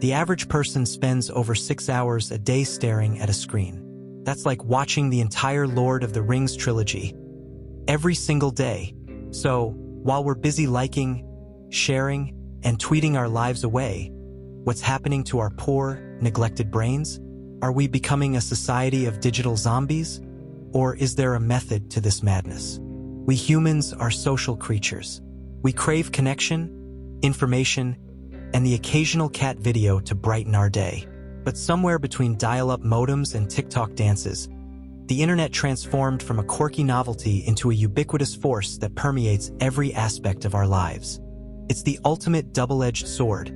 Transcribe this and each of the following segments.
The average person spends over 6 hours a day staring at a screen. That's like watching the entire Lord of the Rings trilogy every single day. So, while we're busy liking, sharing, and tweeting our lives away, what's happening to our poor, neglected brains? Are we becoming a society of digital zombies? Or is there a method to this madness? We humans are social creatures. We crave connection, information, and the occasional cat video to brighten our day. But somewhere between dial-up modems and TikTok dances, the internet transformed from a quirky novelty into a ubiquitous force that permeates every aspect of our lives. It's the ultimate double-edged sword,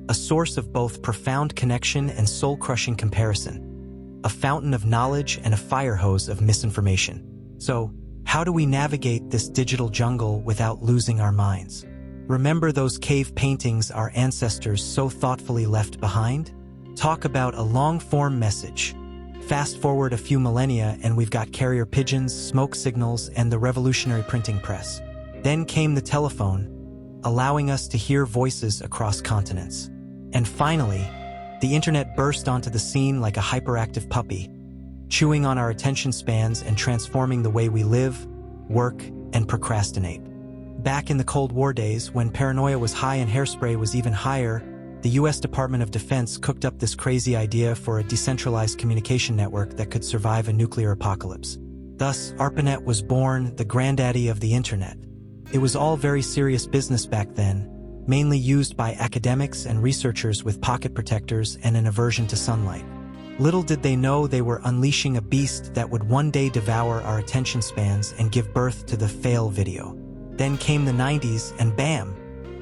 a source of both profound connection and soul-crushing comparison, a fountain of knowledge and a fire hose of misinformation. So, how do we navigate this digital jungle without losing our minds? Remember those cave paintings our ancestors so thoughtfully left behind? Talk about a long-form message. Fast forward a few millennia and we've got carrier pigeons, smoke signals, and the revolutionary printing press. Then came the telephone, allowing us to hear voices across continents. And finally, the internet burst onto the scene like a hyperactive puppy, chewing on our attention spans and transforming the way we live, work, and procrastinate. Back in the Cold War days, when paranoia was high and hairspray was even higher, the US Department of Defense cooked up this crazy idea for a decentralized communication network that could survive a nuclear apocalypse. Thus, ARPANET was born, the granddaddy of the internet. It was all very serious business back then, mainly used by academics and researchers with pocket protectors and an aversion to sunlight. Little did they know they were unleashing a beast that would one day devour our attention spans and give birth to the fail video. Then came the 90s and bam!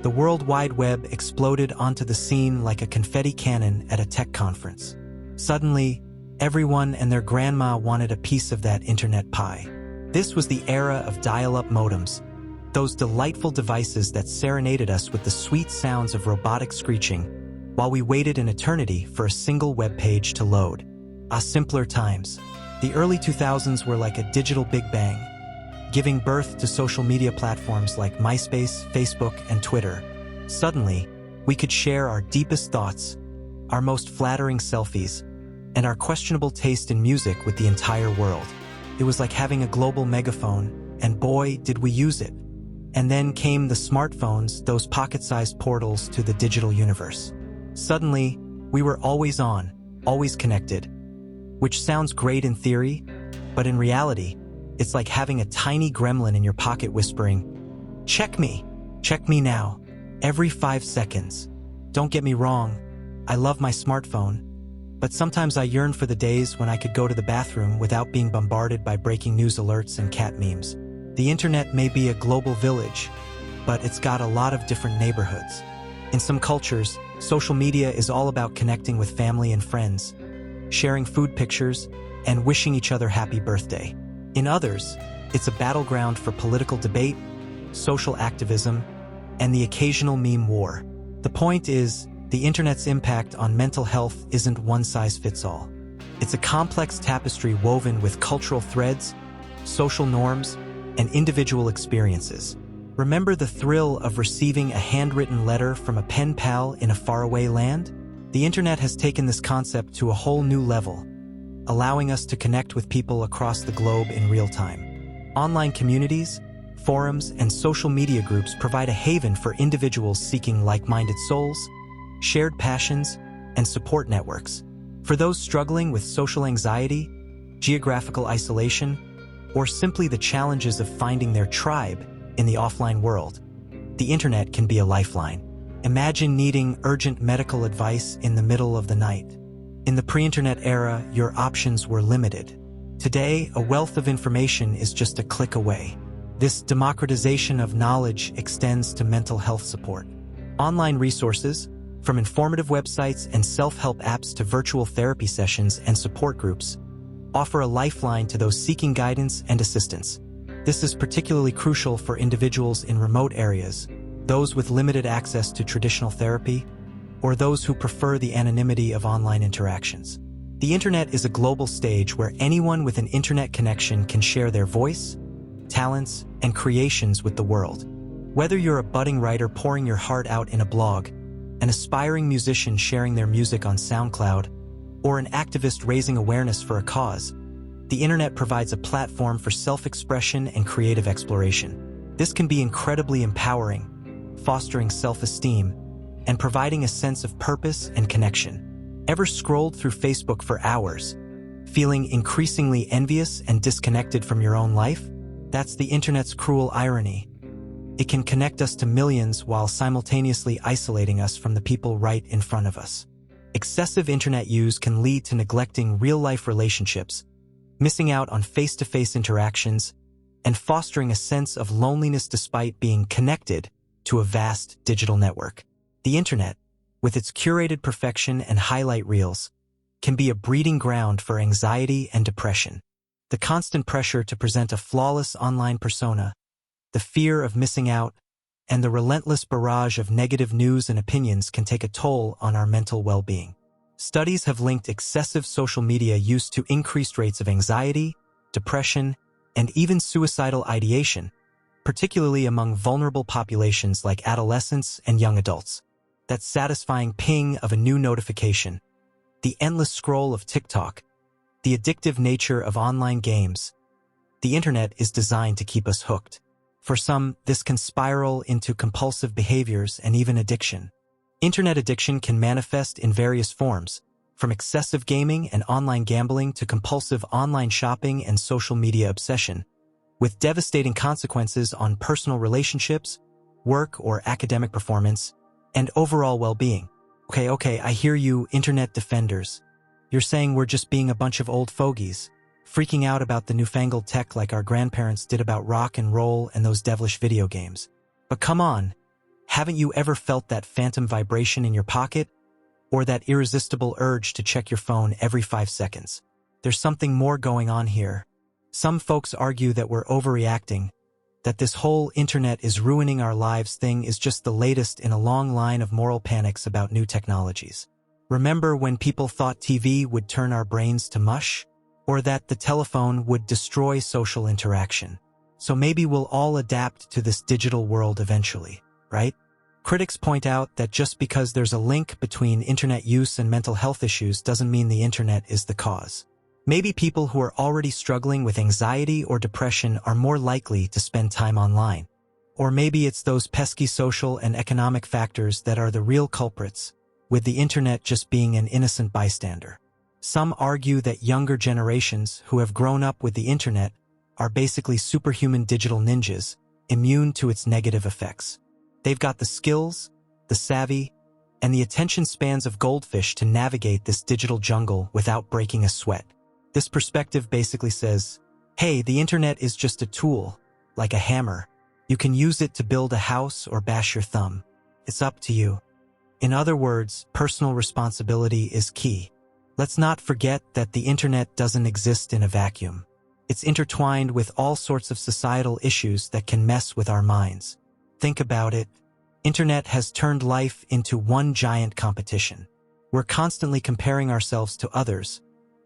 The World Wide Web exploded onto the scene like a confetti cannon at a tech conference. Suddenly, everyone and their grandma wanted a piece of that internet pie. This was the era of dial-up modems, those delightful devices that serenaded us with the sweet sounds of robotic screeching while we waited an eternity for a single web page to load. Simpler times. The early 2000s were like a digital Big Bang, giving birth to social media platforms like MySpace, Facebook, and Twitter. Suddenly, we could share our deepest thoughts, our most flattering selfies, and our questionable taste in music with the entire world. It was like having a global megaphone, and boy, did we use it. And then came the smartphones, those pocket-sized portals to the digital universe. Suddenly, we were always on, always connected, which sounds great in theory, but in reality, it's like having a tiny gremlin in your pocket whispering, check me now, every 5 seconds. Don't get me wrong, I love my smartphone, but sometimes I yearn for the days when I could go to the bathroom without being bombarded by breaking news alerts and cat memes. The internet may be a global village, but it's got a lot of different neighborhoods. In some cultures, social media is all about connecting with family and friends, sharing food pictures, and wishing each other happy birthday. In others, it's a battleground for political debate, social activism, and the occasional meme war. The point is, the internet's impact on mental health isn't one-size-fits-all. It's a complex tapestry woven with cultural threads, social norms, and individual experiences. Remember the thrill of receiving a handwritten letter from a pen pal in a faraway land? The internet has taken this concept to a whole new level, allowing us to connect with people across the globe in real time. Online communities, forums, and social media groups provide a haven for individuals seeking like-minded souls, shared passions, and support networks. For those struggling with social anxiety, geographical isolation, or simply the challenges of finding their tribe in the offline world, the internet can be a lifeline. Imagine needing urgent medical advice in the middle of the night. In the pre-internet era, your options were limited. Today, a wealth of information is just a click away. This democratization of knowledge extends to mental health support. Online resources, from informative websites and self-help apps to virtual therapy sessions and support groups, offer a lifeline to those seeking guidance and assistance. This is particularly crucial for individuals in remote areas, those with limited access to traditional therapy, or those who prefer the anonymity of online interactions. The internet is a global stage where anyone with an internet connection can share their voice, talents, and creations with the world. Whether you're a budding writer pouring your heart out in a blog, an aspiring musician sharing their music on SoundCloud, or an activist raising awareness for a cause, the internet provides a platform for self-expression and creative exploration. This can be incredibly empowering, fostering self-esteem, and providing a sense of purpose and connection. Ever scrolled through Facebook for hours, feeling increasingly envious and disconnected from your own life? That's the internet's cruel irony. It can connect us to millions while simultaneously isolating us from the people right in front of us. Excessive internet use can lead to neglecting real-life relationships, missing out on face-to-face interactions, and fostering a sense of loneliness despite being connected to a vast digital network. The internet, with its curated perfection and highlight reels, can be a breeding ground for anxiety and depression. The constant pressure to present a flawless online persona, the fear of missing out, and the relentless barrage of negative news and opinions can take a toll on our mental well-being. Studies have linked excessive social media use to increased rates of anxiety, depression, and even suicidal ideation, particularly among vulnerable populations like adolescents and young adults. That satisfying ping of a new notification, the endless scroll of TikTok, the addictive nature of online games. The internet is designed to keep us hooked. For some, this can spiral into compulsive behaviors and even addiction. Internet addiction can manifest in various forms, from excessive gaming and online gambling to compulsive online shopping and social media obsession, with devastating consequences on personal relationships, work or academic performance, and overall well-being. Okay, I hear you, internet defenders. You're saying we're just being a bunch of old fogies, freaking out about the newfangled tech like our grandparents did about rock and roll and those devilish video games. But come on, haven't you ever felt that phantom vibration in your pocket? Or that irresistible urge to check your phone every 5 seconds? There's something more going on here. Some folks argue that we're overreacting, that this whole internet is ruining our lives thing is just the latest in a long line of moral panics about new technologies. Remember when people thought TV would turn our brains to mush? Or that the telephone would destroy social interaction? So maybe we'll all adapt to this digital world eventually, right? Critics point out that just because there's a link between internet use and mental health issues doesn't mean the internet is the cause. Maybe people who are already struggling with anxiety or depression are more likely to spend time online. Or maybe it's those pesky social and economic factors that are the real culprits, with the internet just being an innocent bystander. Some argue that younger generations who have grown up with the internet are basically superhuman digital ninjas, immune to its negative effects. They've got the skills, the savvy, and the attention spans of goldfish to navigate this digital jungle without breaking a sweat. This perspective basically says, hey, the internet is just a tool, like a hammer. You can use it to build a house or bash your thumb. It's up to you. In other words, personal responsibility is key. Let's not forget that the internet doesn't exist in a vacuum. It's intertwined with all sorts of societal issues that can mess with our minds. Think about it. Internet has turned life into one giant competition. We're constantly comparing ourselves to others,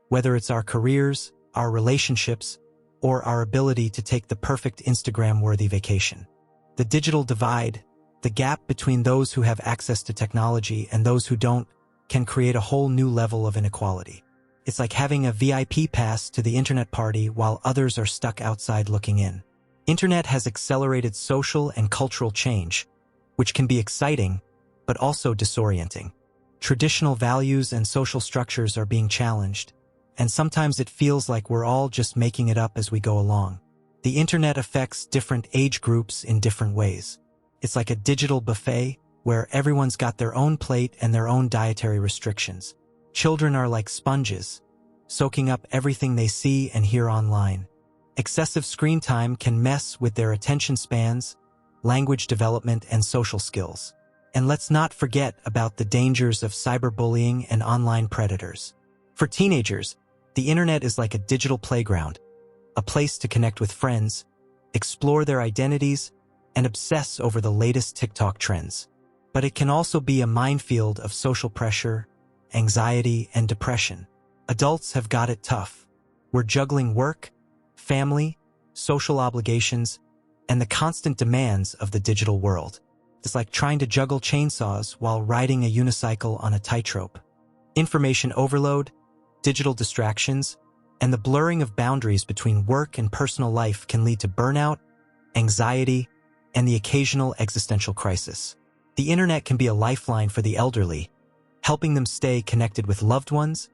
whether it's our careers, our relationships, or our ability to take the perfect Instagram-worthy vacation. The digital divide, the gap between those who have access to technology and those who don't, can create a whole new level of inequality. It's like having a VIP pass to the internet party while others are stuck outside looking in. Internet has accelerated social and cultural change, which can be exciting, but also disorienting. Traditional values and social structures are being challenged, and sometimes it feels like we're all just making it up as we go along. The internet affects different age groups in different ways. It's like a digital buffet where everyone's got their own plate and their own dietary restrictions. Children are like sponges, soaking up everything they see and hear online. Excessive screen time can mess with their attention spans, language development, and social skills. And let's not forget about the dangers of cyberbullying and online predators. For teenagers, the internet is like a digital playground, a place to connect with friends, explore their identities, and obsess over the latest TikTok trends. But it can also be a minefield of social pressure, anxiety, and depression. Adults have got it tough. We're juggling work, family, social obligations, and the constant demands of the digital world. is like trying to juggle chainsaws while riding a unicycle on a tightrope. Information overload, digital distractions, and the blurring of boundaries between work and personal life can lead to burnout, anxiety, and the occasional existential crisis. The internet can be a lifeline for the elderly, helping them stay connected with loved ones,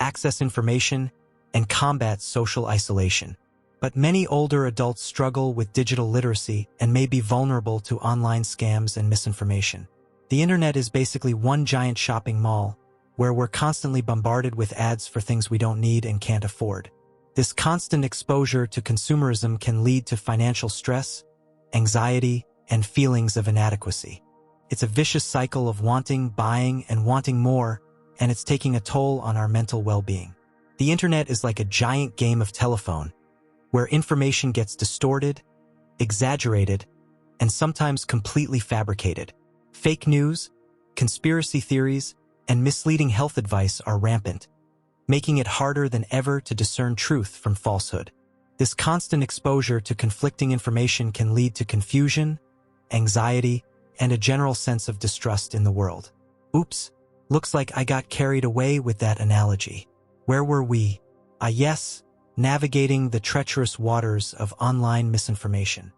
access information, and combat social isolation. But many older adults struggle with digital literacy and may be vulnerable to online scams and misinformation. The internet is basically one giant shopping mall, where we're constantly bombarded with ads for things we don't need and can't afford. This constant exposure to consumerism can lead to financial stress, anxiety, and feelings of inadequacy. It's a vicious cycle of wanting, buying, and wanting more, and it's taking a toll on our mental well-being. The internet is like a giant game of telephone, where information gets distorted, exaggerated, and sometimes completely fabricated. Fake news, conspiracy theories, and misleading health advice are rampant, making it harder than ever to discern truth from falsehood. This constant exposure to conflicting information can lead to confusion, anxiety, and a general sense of distrust in the world. Oops, looks like I got carried away with that analogy. Where were we? Yes, navigating the treacherous waters of online misinformation.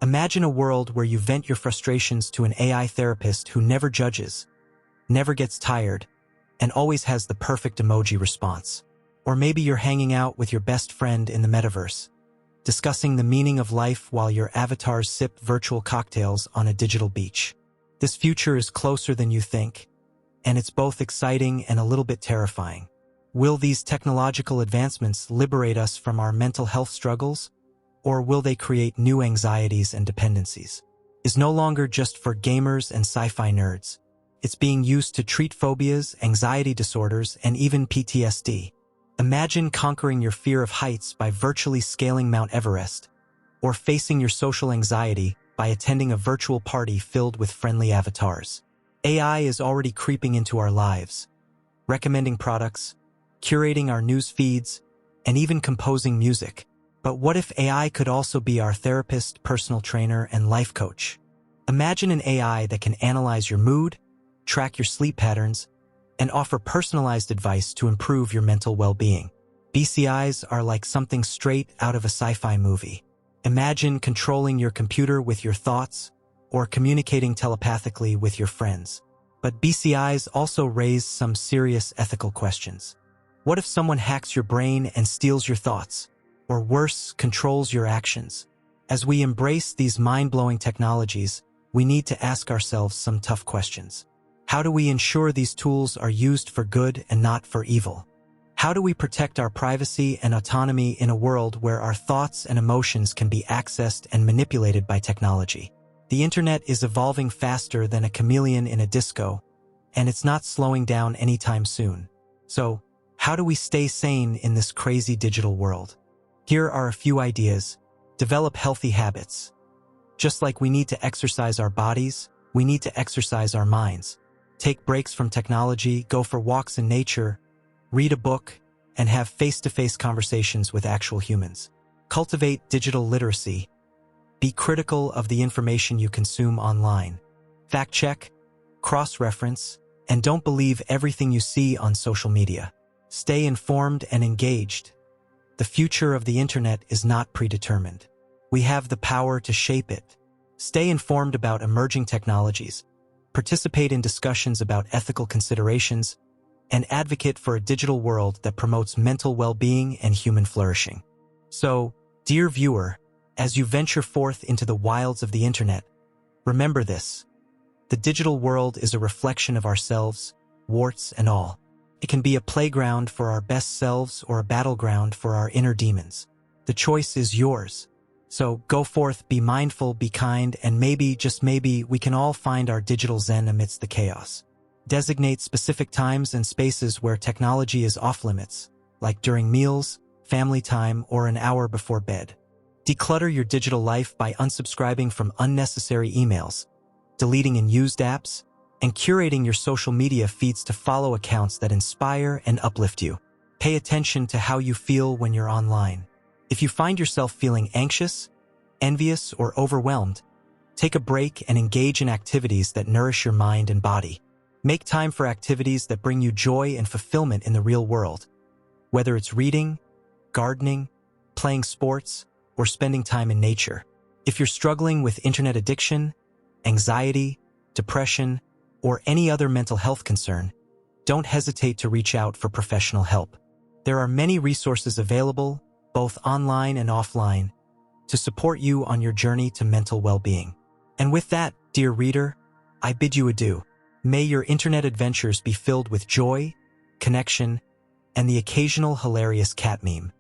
Imagine a world where you vent your frustrations to an AI therapist who never judges, never gets tired, and always has the perfect emoji response. Or maybe you're hanging out with your best friend in the metaverse, discussing the meaning of life while your avatars sip virtual cocktails on a digital beach. This future is closer than you think, and it's both exciting and a little bit terrifying. Will these technological advancements liberate us from our mental health struggles, or will they create new anxieties and dependencies? It's no longer just for gamers and sci-fi nerds. It's being used to treat phobias, anxiety disorders, and even PTSD. Imagine conquering your fear of heights by virtually scaling Mount Everest, or facing your social anxiety by attending a virtual party filled with friendly avatars. AI is already creeping into our lives, recommending products, curating our news feeds, and even composing music. But what if AI could also be our therapist, personal trainer, and life coach? Imagine an AI that can analyze your mood, track your sleep patterns, and offer personalized advice to improve your mental well-being. BCIs are like something straight out of a sci-fi movie. Imagine controlling your computer with your thoughts or communicating telepathically with your friends. But BCIs also raise some serious ethical questions. What if someone hacks your brain and steals your thoughts, or worse, controls your actions? As we embrace these mind-blowing technologies, we need to ask ourselves some tough questions. How do we ensure these tools are used for good and not for evil? How do we protect our privacy and autonomy in a world where our thoughts and emotions can be accessed and manipulated by technology? The internet is evolving faster than a chameleon in a disco, and it's not slowing down anytime soon. So, how do we stay sane in this crazy digital world? Here are a few ideas. Develop healthy habits. Just like we need to exercise our bodies, we need to exercise our minds. Take breaks from technology, go for walks in nature, read a book, and have face-to-face conversations with actual humans. Cultivate digital literacy. Be critical of the information you consume online. Fact-check, cross-reference, and don't believe everything you see on social media. Stay informed and engaged. The future of the internet is not predetermined. We have the power to shape it. Stay informed about emerging technologies, participate in discussions about ethical considerations, and advocate for a digital world that promotes mental well-being and human flourishing. So, dear viewer, as you venture forth into the wilds of the internet, remember this. The digital world is a reflection of ourselves, warts and all. It can be a playground for our best selves or a battleground for our inner demons. The choice is yours. So go forth, be mindful, be kind, and maybe, just maybe, we can all find our digital zen amidst the chaos. Designate specific times and spaces where technology is off-limits, like during meals, family time, or an hour before bed. Declutter your digital life by unsubscribing from unnecessary emails, deleting unused apps, and curating your social media feeds to follow accounts that inspire and uplift you. Pay attention to how you feel when you're online. If you find yourself feeling anxious, envious, or overwhelmed, Take a break and engage in activities that nourish your mind and body. Make time for activities that bring you joy and fulfillment in the real world. Whether it's reading, gardening, playing sports, or spending time in nature. If you're struggling with internet addiction, anxiety, depression, or any other mental health concern, don't hesitate to reach out for professional help. There are many resources available, both online and offline, to support you on your journey to mental well-being. And with that, dear reader, I bid you adieu. May your internet adventures be filled with joy, connection, and the occasional hilarious cat meme.